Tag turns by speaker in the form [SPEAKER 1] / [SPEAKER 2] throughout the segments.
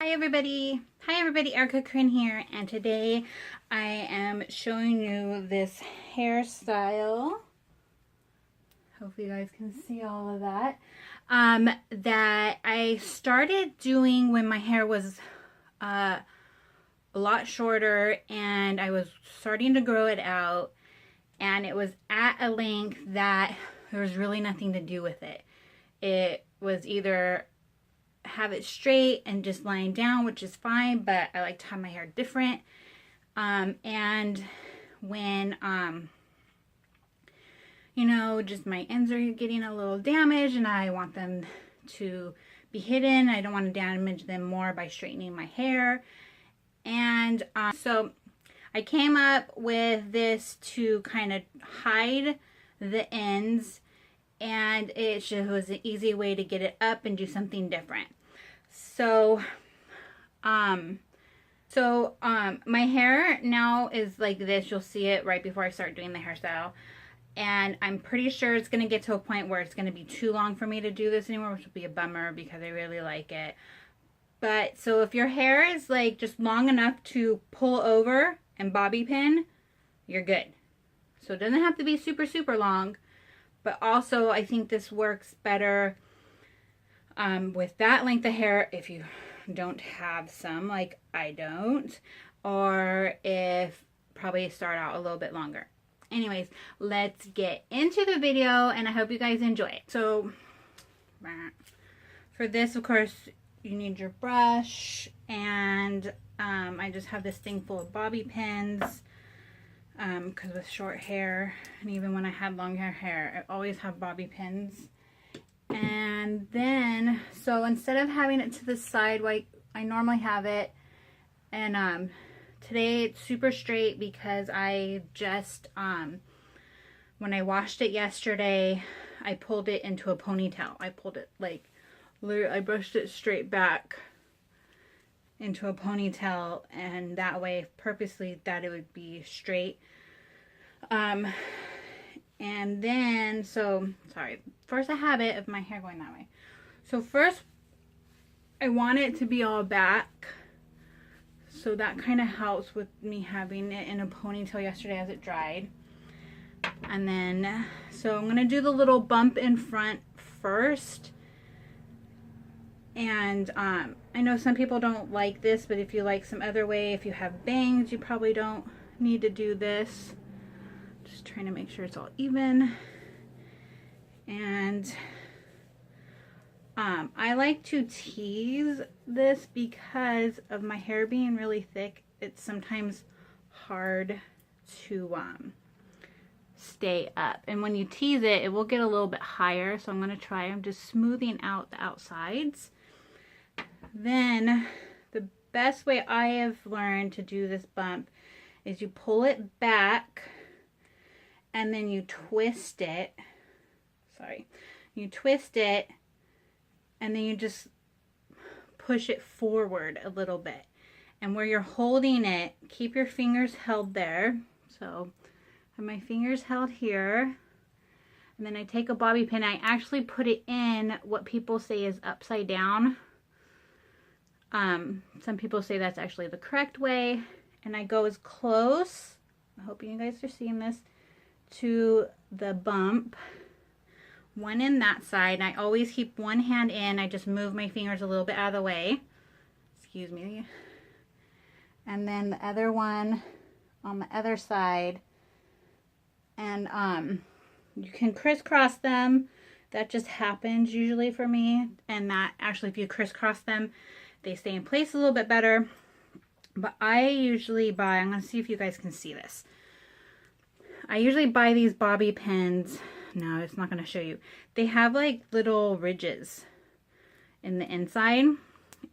[SPEAKER 1] Hi everybody, Erica Corinne here, and today I am showing you this hairstyle. Hopefully you guys can see all of that. That I started doing when my hair was a lot shorter and I was starting to grow it out, and it was at a length that there was really nothing to do with it. It was either have it straight and just lying down, which is fine, but I like to have my hair different. And when you know, just my ends are getting a little damaged and I want them to be hidden, I don't want to damage them more by straightening my hair. And so I came up with this to kind of hide the ends, and it just was an easy way to get it up and do something different. So my hair now is like this. You'll see it right before I start doing the hairstyle, and I'm pretty sure it's going to get to a point where it's going to be too long for me to do this anymore, which will be a bummer because I really like it. But so if your hair is like just long enough to pull over and bobby pin, you're good. So it doesn't have to be super, super long, but also I think this works better with that length of hair if you don't have some, like I don't, or if probably start out a little bit longer. Anyways, let's get into the video and I hope you guys enjoy it. So for this, of course, you need your brush, and I just have this thing full of bobby pins because with short hair, and even when I had long hair, I always have bobby pins. And then, so instead of having it to the side like I normally have it, and today it's super straight because I just, when I washed it yesterday, I pulled it into a ponytail. I pulled it like, literally, I brushed it straight back into a ponytail, and that way, purposely, that it would be straight. And then, so, sorry, first a habit of my hair going that way. So first, I want it to be all back. So that kind of helps with me having it in a ponytail yesterday as it dried. And then, so I'm going to do the little bump in front first. And I know some people don't like this, but if you like some other way, if you have bangs, you probably don't need to do this. Just trying to make sure it's all even. And I like to tease this because of my hair being really thick. It's sometimes hard to stay up. And when you tease it, it will get a little bit higher. So I'm going to try. I'm just smoothing out the outsides. Then the best way I have learned to do this bump is you pull it back and then you twist it. You twist it and then you just push it forward a little bit. And where you're holding it, keep your fingers held there. So I have my fingers held here. And then I take a bobby pin. I actually put it in what people say is upside down. Some people say that's actually the correct way. And I go as close, I hope you guys are seeing this, to the bump. One in that side. And I always keep one hand in. I just move my fingers a little bit out of the way. Excuse me. And then the other one on the other side. And you can crisscross them. That just happens usually for me. And that actually, if you crisscross them, they stay in place a little bit better. But I usually buy, I'm going to see if you guys can see this. I usually buy these bobby pins. No, it's not going to show you. They have like little ridges in the inside.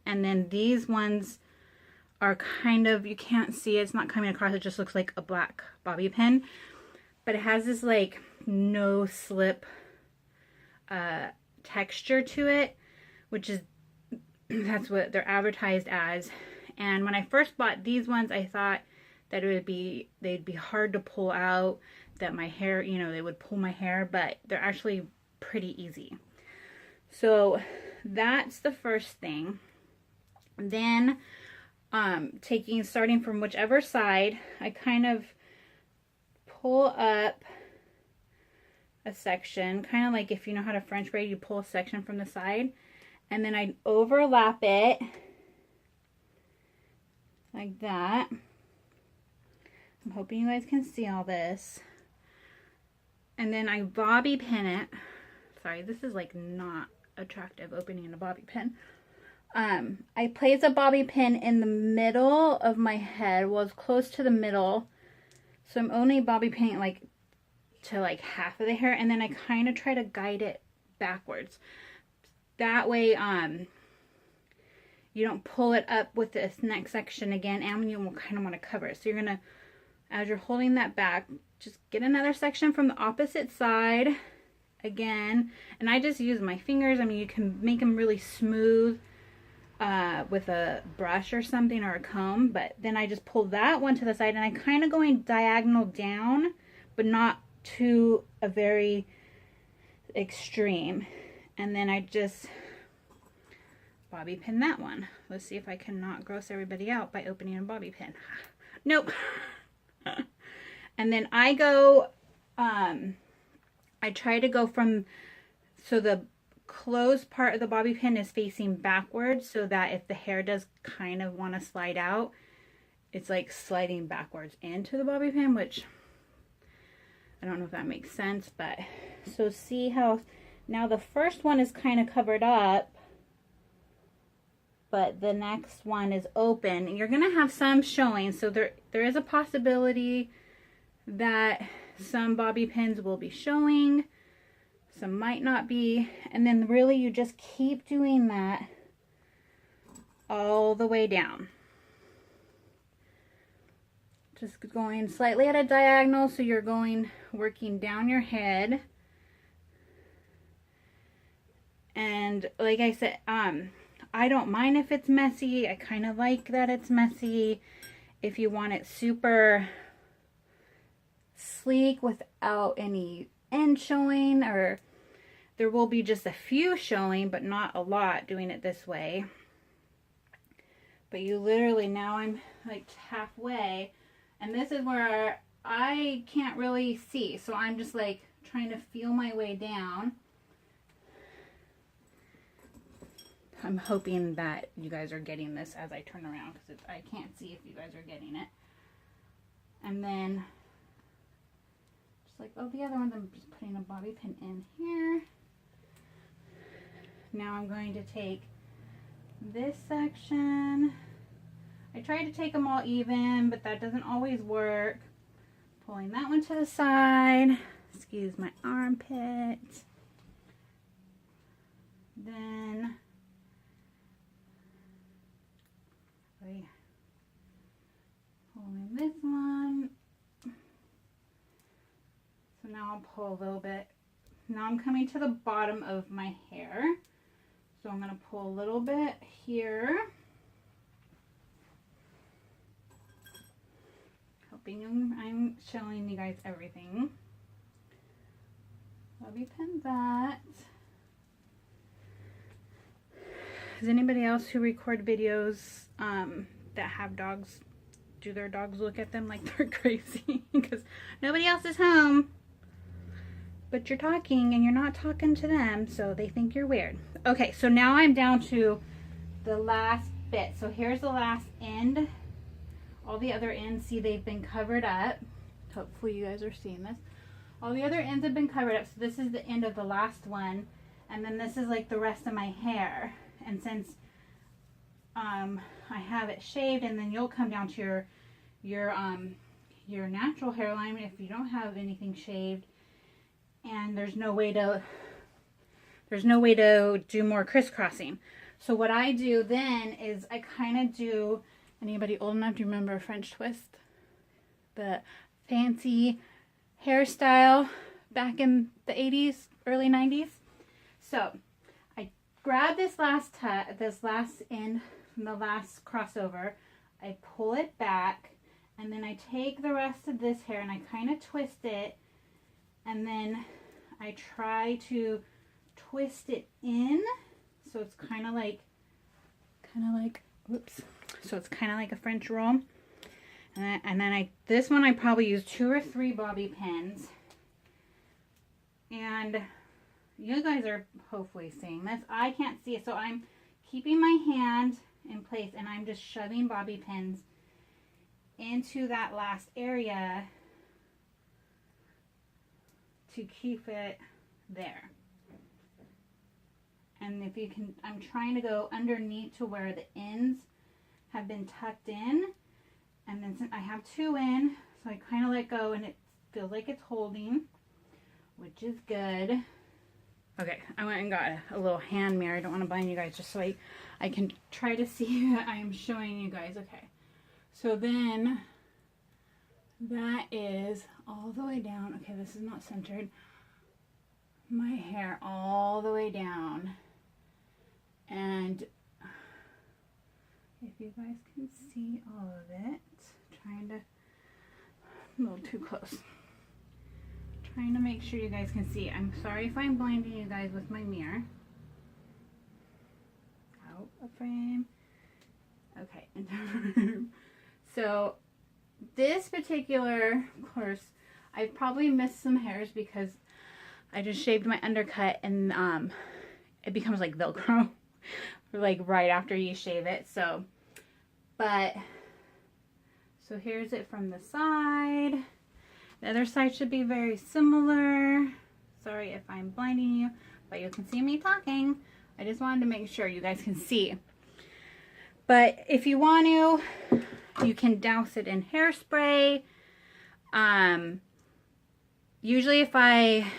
[SPEAKER 1] And then these ones are kind of, you can't see it. It's not coming across. It just looks like a black bobby pin. But it has this like no slip texture to it, which is, that's what they're advertised as. And when I first bought these ones, I thought that they'd be hard to pull out, that my hair, you know, they would pull my hair, but they're actually pretty easy. So that's the first thing. Then starting from whichever side, I kind of pull up a section, kind of like if you know how to French braid, you pull a section from the side, and then I overlap it like that. I'm hoping you guys can see all this. And then I bobby pin it. Sorry, this is like not attractive opening a bobby pin. I place a bobby pin in the middle of my head, well, it's close to the middle. So I'm only bobby pinning like to like half of the hair, and then I kind of try to guide it backwards. That way, you don't pull it up with this next section again, and you will kind of want to cover it. So you're gonna, as you're holding that back, just get another section from the opposite side again, and I just use my fingers. I mean, you can make them really smooth with a brush or something, or a comb, but then I just pull that one to the side, and I kind of going diagonal down, but not to a very extreme, and then I just bobby pin that one. Let's see if I can not gross everybody out by opening a bobby pin. Nope. And then I go, I try to go from, so the closed part of the bobby pin is facing backwards, so that if the hair does kind of want to slide out, it's like sliding backwards into the bobby pin, which I don't know if that makes sense, but so see how now the first one is kind of covered up, but the next one is open, and you're gonna have some showing, so there is a possibility that some bobby pins will be showing, some might not be, and then really you just keep doing that all the way down. Just going slightly at a diagonal, so you're working down your head. And like I said, I don't mind if it's messy. I kind of like that it's messy. If you want it super sleek without any end showing, or there will be just a few showing, but not a lot doing it this way. But you literally, now I'm like halfway, and this is where I can't really see, so I'm just like trying to feel my way down. I'm hoping that you guys are getting this as I turn around, because I can't see if you guys are getting it. And then, just like all the other ones, I'm just putting a bobby pin in here. Now I'm going to take this section. I try to take them all even, but that doesn't always work. Pulling that one to the side. Excuse my armpit. Then pulling this one. So now I'll pull a little bit. Now I'm coming to the bottom of my hair. So I'm going to pull a little bit here. Hoping I'm showing you guys everything. Bobby pin that. Does anybody else who record videos that have dogs, do their dogs look at them like they're crazy? Because nobody else is home, but you're talking and you're not talking to them, so they think you're weird. Okay, so now I'm down to the last bit. So here's the last end. All the other ends, see, they've been covered up. Hopefully you guys are seeing this. All the other ends have been covered up, so this is the end of the last one, and then this is like the rest of my hair. And since I have it shaved, and then you'll come down to your natural hairline if you don't have anything shaved, and there's no way to do more crisscrossing. So what I do then is I kind of do, anybody old enough to remember a French twist? The fancy hairstyle back in the 80s, early 90s. So I grab this last end from the last crossover, I pull it back, and then I take the rest of this hair and I kind of twist it, and then I try to twist it in, so it's kind of like Oops. So it's kind of like a French roll. And then this one I probably use 2 or 3 bobby pins. And you guys are hopefully seeing this. I can't see it, so I'm keeping my hand in place and I'm just shoving bobby pins into that last area to keep it there. And if you can, I'm trying to go underneath to where the ends have been tucked in. And then since I have 2 in, so I kind of let go and it feels like it's holding, which is good. Okay, I went and got a little hand mirror. I don't want to blind you guys, just so I can try to see that I am showing you guys. Okay, so then that is all the way down. Okay, this is not centered. My hair all the way down. And if you guys can see all of it, trying to, a little too close. Trying to make sure you guys can see. I'm sorry if I'm blinding you guys with my mirror. Out of frame. Okay, into frame. So this particular course, I probably missed some hairs because I just shaved my undercut and it becomes like Velcro, like right after you shave it. So here's it from the side. The other side should be very similar. Sorry if I'm blinding you, but you can see me talking. I just wanted to make sure you guys can see. But if you want to, you can douse it in hairspray. Usually if I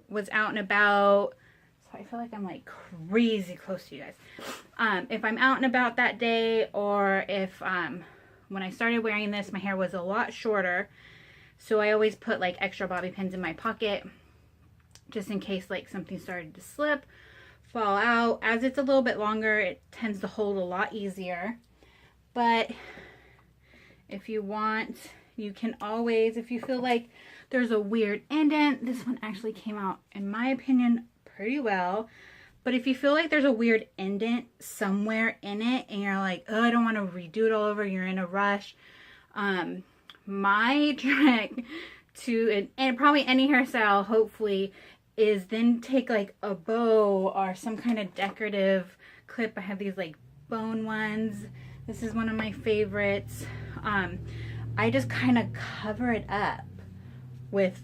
[SPEAKER 1] was out and about, so I feel like I'm like crazy close to you guys. If I'm out and about that day, or if when I started wearing this, my hair was a lot shorter. So I always put like extra bobby pins in my pocket just in case like something started to slip, fall out. As it's a little bit longer, it tends to hold a lot easier. But if you want, you can always, if you feel like there's a weird indent, this one actually came out, in my opinion, pretty well. But if you feel like there's a weird indent somewhere in it and you're like, oh, I don't want to redo it all over, you're in a rush, my trick to, and probably any hairstyle hopefully, is then take like a bow or some kind of decorative clip. I have these like bone ones. This is one of my favorites. I just kind of cover it up with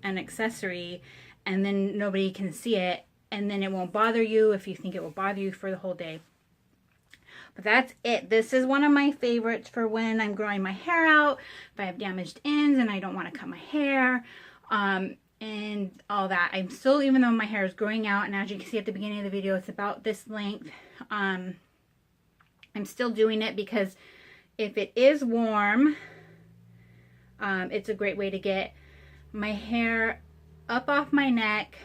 [SPEAKER 1] an accessory and then nobody can see it, and then it won't bother you if you think it will bother you for the whole day. But that's it. This is one of my favorites for when I'm growing my hair out, if I have damaged ends and I don't want to cut my hair, and all that. I'm still, even though my hair is growing out, and as you can see at the beginning of the video, it's about this length, I'm still doing it because if it is warm, it's a great way to get my hair up off my neck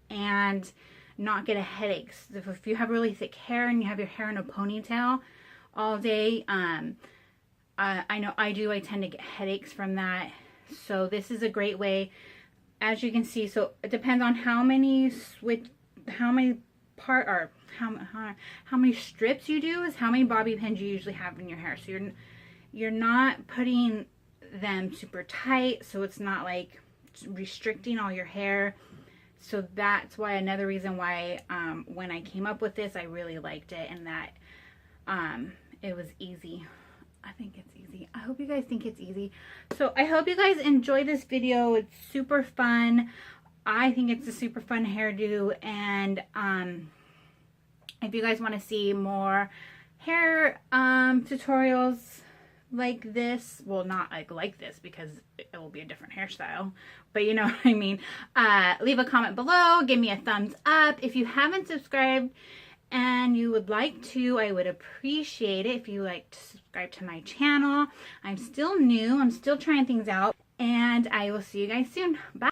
[SPEAKER 1] and not get a headache. So if you have really thick hair and you have your hair in a ponytail all day, I know I do, I tend to get headaches from that. So this is a great way, as you can see. So it depends on how many strips you do, is how many bobby pins you usually have in your hair. So you're not putting them super tight, so it's not like restricting all your hair. So that's why, another reason why when I came up with this, I really liked it, and that it was easy. I think it's easy. I hope you guys think it's easy. So I hope you guys enjoy this video. It's super fun. I think it's a super fun hairdo, and if you guys want to see more hair tutorials like this, well, not like this because it will be a different hairstyle, but you know what I mean, leave a comment below, give me a thumbs up. If you haven't subscribed and you would like to, I would appreciate it if you like to subscribe to my channel. I'm still new, I'm still trying things out, and I will see you guys soon. Bye.